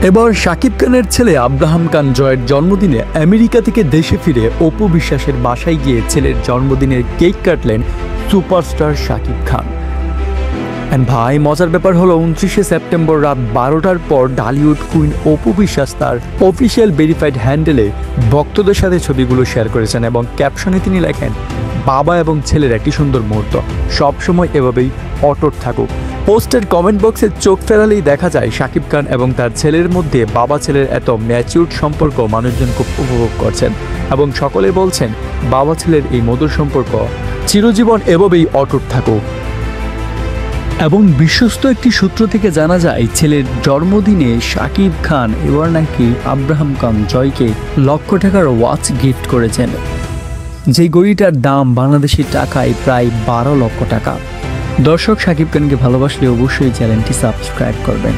এবার শাকিব খানের ছেলে আব্রাহাম খান জয়ের জন্মদিনে আমেরিকা থেকে দেশে ফিরে অপু বিশ্বাসের বাসায় গিয়ে ছেলের জন্মদিনের কেক কাটলেন সুপারস্টার শাকিব খান। ভাই মজার ব্যাপার হলো 29শে সেপ্টেম্বর রাত 12টার পর ঢালিউড কুইন অপু বিশ্বাস তার অফিসিয়াল ভেরিফাইড হ্যান্ডেলে ভক্তদের সাথে ছবিগুলো শেয়ার করেছেন এবং ক্যাপশনে তিনি লেখেন, বাবা এবং ছেলের একটি সুন্দর মুহূর্ত, সবসময় এভাবেই অটুট থাকুক। পোস্টের কমেন্ট বক্সে চোখ ফেরালেই দেখা যায় শাকিব খান এবং তার ছেলের মধ্যে বাবা ছেলের এত ম্যাচিউরড সম্পর্ক মানুষজন খুব উপভোগ করছেন এবং সকলে বলছেন বাবা ছেলের এই মধুর সম্পর্ক চিরজীবন এভাবেই অটুট থাকুক। এবং বিশ্বস্ত একটি সূত্র থেকে জানা যায় ছেলের জন্মদিনে শাকিব খান এবার নাকি আব্রাহাম খান জয়কে লক্ষ টাকার ওয়াচ গিফট করেছেন, যে ঘড়িটার দাম বাংলাদেশি টাকায় প্রায় 12 লক্ষ টাকা। দর্শক শাকিব খানকে ভালোবাসলে অবশ্যই চ্যানেলটি সাবস্ক্রাইব করবেন।